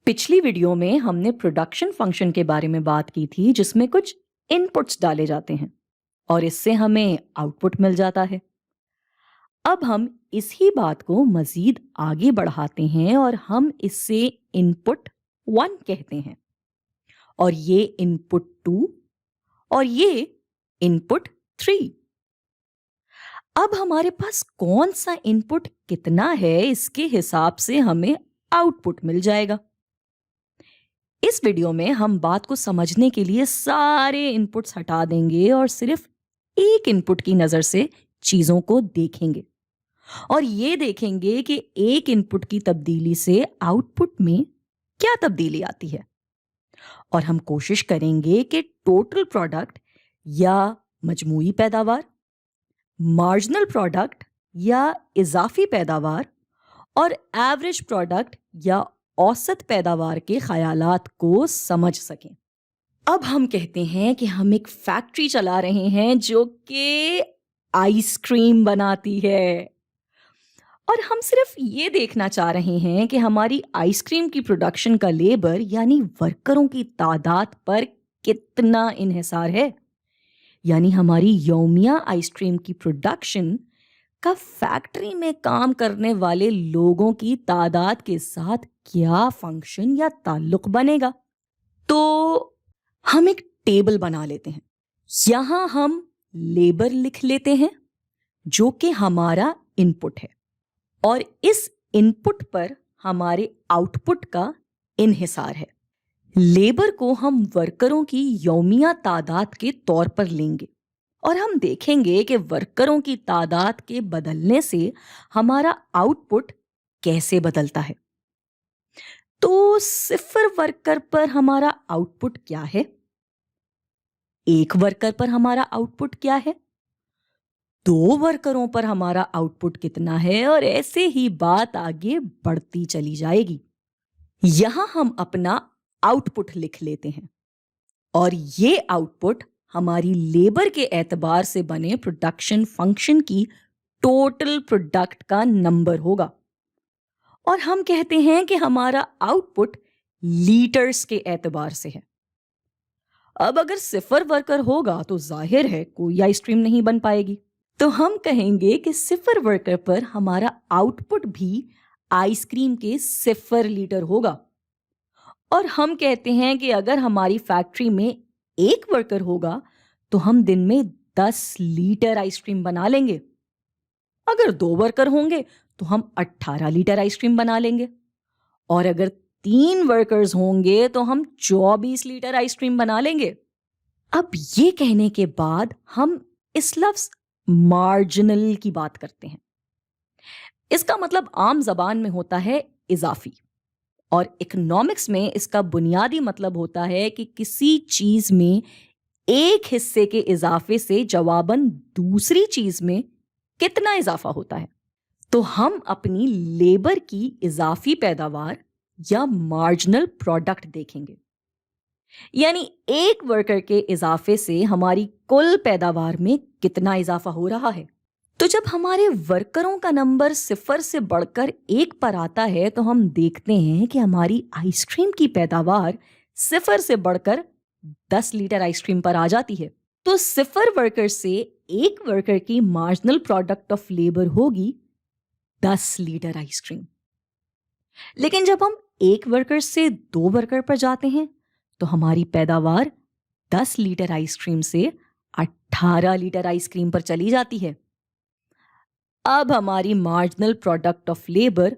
पिछली वीडियो में हमने प्रोडक्शन फंक्शन के बारे में बात की थी जिसमें कुछ इनपुट्स डाले जाते हैं और इससे हमें आउटपुट मिल जाता है। अब हम इसी बात को मजीद आगे बढ़ाते हैं और हम इससे इनपुट 1 कहते हैं और ये इनपुट 2 और ये इनपुट 3। अब हमारे पास कौन सा इनपुट कितना है इसके हिसाब से हमें आउटपुट मिल जाएगा। इस वीडियो में हम बात को समझने के लिए सारे इनपुट्स हटा देंगे और सिर्फ एक इनपुट की नजर से चीजों को देखेंगे और ये देखेंगे कि एक इनपुट की तब्दीली से आउटपुट में क्या तब्दीली आती है और हम कोशिश करेंगे कि टोटल प्रोडक्ट या मजमूई पैदावार, मार्जिनल प्रोडक्ट या इजाफी पैदावार और एवरेज प्रोडक्ट या औसत पैदावार के ख्यालात को समझ सकें। अब हम कहते हैं कि हम एक फैक्ट्री चला रहे हैं जो कि आइसक्रीम बनाती है और हम सिर्फ ये देखना चाह रहे हैं कि हमारी आइसक्रीम की प्रोडक्शन का लेबर यानी वर्करों की तादाद पर कितना इन्हिसार है, यानी हमारी यौमिया आइसक्रीम की प्रोडक्शन का फैक्ट्री में काम करने वाले लोगों की तादाद के साथ क्या फंक्शन या ताल्लुक बनेगा। तो हम एक टेबल बना लेते हैं, यहां हम लेबर लिख लेते हैं जो कि हमारा इनपुट है और इस इनपुट पर हमारे आउटपुट का इन्हिसार है। लेबर को हम वर्करों की यौमिया तादाद के तौर पर लेंगे और हम देखेंगे कि वर्करों की तादाद के बदलने से हमारा आउटपुट कैसे बदलता है। तो 0 वर्कर पर हमारा आउटपुट क्या है, 1 वर्कर पर हमारा आउटपुट क्या है, 2 वर्करों पर हमारा आउटपुट कितना है और ऐसे ही बात आगे बढ़ती चली जाएगी। यहां हम अपना आउटपुट लिख लेते हैं और ये आउटपुट हमारी लेबर के एतबार से बने प्रोडक्शन फंक्शन की टोटल प्रोडक्ट का नंबर होगा और हम कहते हैं कि हमारा आउटपुट लीटर्स के एतबार से है। अब अगर 0 वर्कर होगा तो जाहिर है कोई आइसक्रीम नहीं बन पाएगी, तो हम कहेंगे कि 0 वर्कर पर हमारा आउटपुट भी आइसक्रीम के 0 लीटर होगा और हम कहते हैं कि अगर हमारी फैक्ट्री में 1 वर्कर होगा तो हम दिन में 10 लीटर आइसक्रीम बना लेंगे। अगर 2 वर्कर होंगे तो हम 18 लीटर आइसक्रीम बना लेंगे और अगर 3 वर्कर्स होंगे तो हम 24 लीटर आइसक्रीम बना लेंगे। अब ये कहने के बाद हम इस लफ्ज मार्जिनल की बात करते हैं। इसका मतलब आम जबान में होता है इजाफी और इकोनॉमिक्स में इसका बुनियादी मतलब होता है कि किसी चीज में एक हिस्से के इजाफे से जवाबन दूसरी चीज में कितना इजाफा होता है। तो हम अपनी लेबर की इजाफी पैदावार या मार्जिनल प्रोडक्ट देखेंगे, यानी 1 वर्कर के इजाफे से हमारी कुल पैदावार में कितना इजाफा हो रहा है। तो जब हमारे वर्करों का नंबर 0 से बढ़कर 1 पर आता है तो हम देखते हैं कि हमारी आइसक्रीम की पैदावार 0 से बढ़कर 10 लीटर आइसक्रीम पर आ जाती है। तो 0 वर्कर से 1 वर्कर की मार्जिनल प्रोडक्ट ऑफ लेबर होगी 10 लीटर आइसक्रीम। लेकिन जब हम 1 वर्कर से 2 वर्कर पर जाते हैं तो हमारी पैदावार 10 लीटर आइसक्रीम से 18 लीटर आइसक्रीम पर चली जाती है। अब हमारी marginal product of labour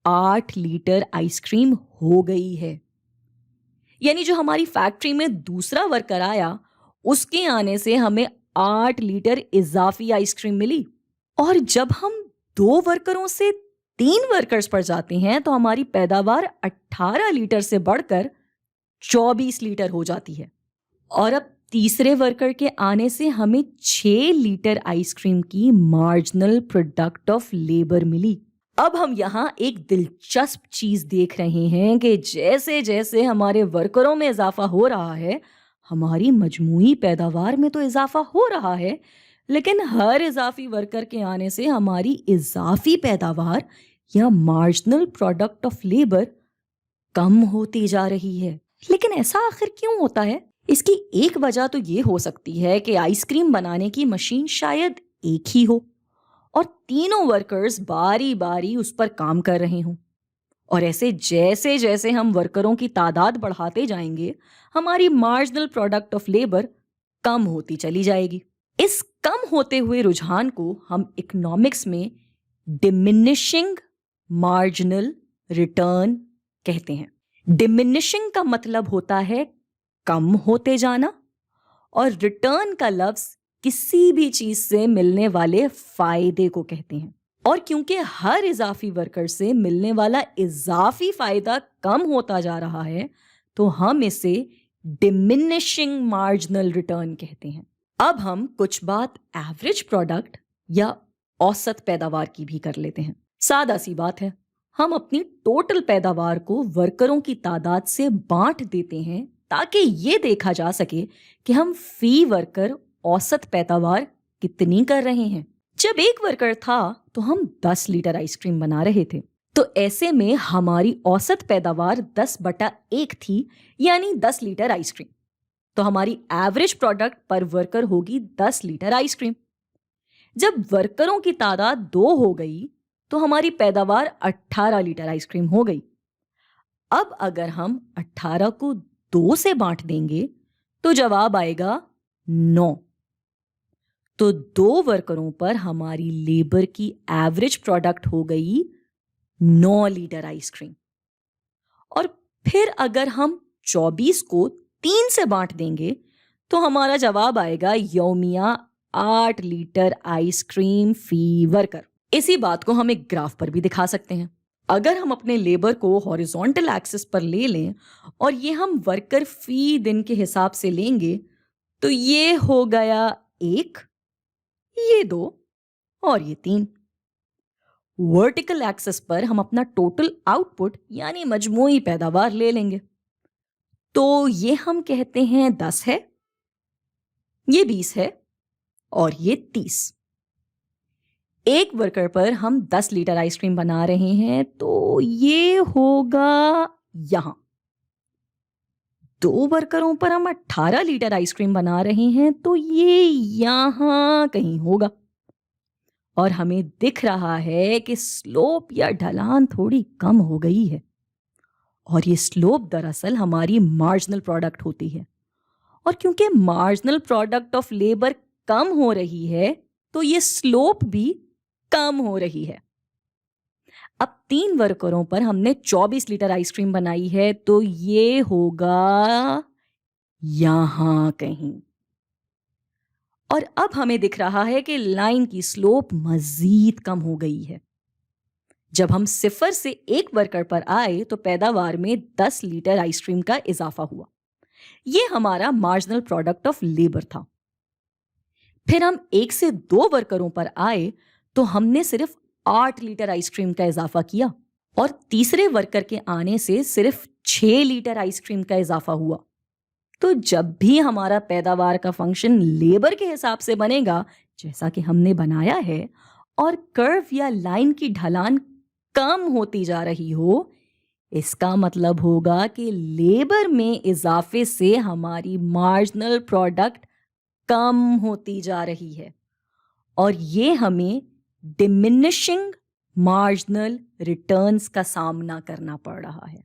8 litre ice cream हो गई है, यानी जो हमारी फैक्ट्री में दूसरा वर्कर आया उसके आने से हमें 8 लीटर इजाफी आइसक्रीम मिली। और जब हम 2 वर्करों से 3 वर्कर्स पर जाते हैं तो हमारी पैदावार 18 लीटर से बढ़कर 24 लीटर हो जाती है और अब तीसरे वर्कर के आने से हमें 6 लीटर आइसक्रीम की मार्जिनल प्रोडक्ट ऑफ लेबर मिली। अब हम यहाँ एक दिलचस्प चीज देख रहे हैं कि जैसे जैसे हमारे वर्करों में इजाफा हो रहा है हमारी मजमूई पैदावार में तो इजाफा हो रहा है, लेकिन हर इजाफी वर्कर के आने से हमारी इजाफी पैदावार या मार्जिनल प्रोडक्ट ऑफ लेबर کم ہوتی جا رہی ہے۔ لیکن ایسا آخر کیوں ہوتا ہے؟ اس کی ایک وجہ تو یہ ہو سکتی ہے کہ آئس کریم بنانے کی مشین شاید ایک ہی ہو اور تینوں ورکرز باری باری اس پر کام کر رہے ہوں، اور ایسے جیسے جیسے ہم ورکروں کی تعداد بڑھاتے جائیں گے ہماری مارجنل پروڈکٹ آف لیبر کم ہوتی چلی جائے گی۔ اس کم ہوتے ہوئے رجحان کو ہم اکنامکس میں ڈیمینشنگ مارجنل ریٹرن کہتے ہیں۔ ڈیمینشنگ کا مطلب ہوتا ہے کم ہوتے جانا، اور ریٹرن کا لفظ کسی بھی چیز سے ملنے والے فائدے کو کہتے ہیں، اور کیونکہ ہر اضافی ورکر سے ملنے والا اضافی فائدہ کم ہوتا جا رہا ہے تو ہم اسے ڈیمینشنگ مارجنل ریٹرن کہتے ہیں۔ اب ہم کچھ بات ایوریج پروڈکٹ یا اوسط پیداوار کی بھی کر لیتے ہیں۔ سادہ سی بات ہے، ہم اپنی ٹوٹل پیداوار کو ورکروں کی تعداد سے بانٹ دیتے ہیں تاکہ یہ دیکھا جا سکے کہ ہم فی ورکر اوسط پیداوار کتنی کر رہے ہیں۔ جب ایک ورکر تھا تو ہم 10 لیٹر آئس کریم بنا رہے تھے، تو ایسے میں ہماری اوسط پیداوار 10/1 تھی، یعنی 10 لیٹر آئس کریم۔ تو ہماری ایوریج پروڈکٹ پر ورکر ہوگی 10 لیٹر آئس کریم۔ جب ورکروں کی تعداد 2 ہو گئی تو ہماری پیداوار 18 لیٹر آئس کریم ہو گئی۔ اب اگر ہم 18 کو 2 سے بانٹ دیں گے تو جواب آئے گا 9۔ تو 2 ورکروں پر ہماری لیبر کی ایوریج پروڈکٹ ہو گئی 9 لیٹر آئس کریم۔ اور پھر اگر ہم 24 کو 3 سے بانٹ دیں گے تو ہمارا جواب آئے گا یومیہ 8 لیٹر آئس کریم فی ورکر۔ اسی بات کو ہم ایک گراف پر بھی دکھا سکتے ہیں۔ اگر ہم اپنے لیبر کو ہاریزونٹل ایکسس پر لے لیں اور یہ ہم ورکر فی دن کے حساب سے لیں گے تو یہ ہو گیا 1، یہ 2 اور یہ 3۔ ورٹیکل ایکسس پر ہم اپنا ٹوٹل آؤٹ پٹ یعنی مجموعی پیداوار لے لیں گے تو یہ ہم کہتے ہیں 10 ہے، یہ 20 ہے اور یہ 30۔ ایک ورکر پر ہم 10 لیٹر آئس کریم بنا رہے ہیں تو یہ ہوگا یہاں۔ 2 ورکروں پر ہم 18 لیٹر آئس کریم بنا رہے ہیں تو یہ یہاں کہیں ہوگا، اور ہمیں دکھ رہا ہے کہ سلوپ یا ڈھلان تھوڑی کم ہو گئی ہے، اور یہ سلوپ دراصل ہماری مارجنل پروڈکٹ ہوتی ہے، اور کیونکہ مارجنل پروڈکٹ آف لیبر کم ہو رہی ہے تو یہ سلوپ بھی کم ہو رہی ہے۔ اب 3 ورکروں پر ہم نے 24 لیٹر آئس کریم بنائی ہے تو یہ ہوگا یہاں کہیں، اور اب ہمیں دکھ رہا ہے کہ لائن کی سلوپ مزید کم ہو گئی ہے۔ جب ہم 0 سے 1 ورکر پر آئے تو پیداوار میں 10 لیٹر آئس کریم کا اضافہ ہوا، یہ ہمارا مارجنل پروڈکٹ آف لیبر تھا۔ پھر ہم 1 سے 2 ورکروں پر آئے تو ہم نے صرف 8 لیٹر آئس کریم کا اضافہ کیا، اور تیسرے ورکر کے آنے سے صرف 6 لیٹر آئس کریم کا اضافہ ہوا۔ تو جب بھی ہمارا پیداوار کا فنکشن لیبر کے حساب سے بنے گا جیسا کہ ہم نے بنایا ہے، اور کرو یا لائن کی ڈھلان کم ہوتی جا رہی ہو، اس کا مطلب ہوگا کہ لیبر میں اضافے سے ہماری مارجنل پروڈکٹ کم ہوتی جا رہی ہے، اور یہ ہمیں ڈیمینشنگ مارجنل ریٹرنز کا سامنا کرنا پڑ رہا ہے۔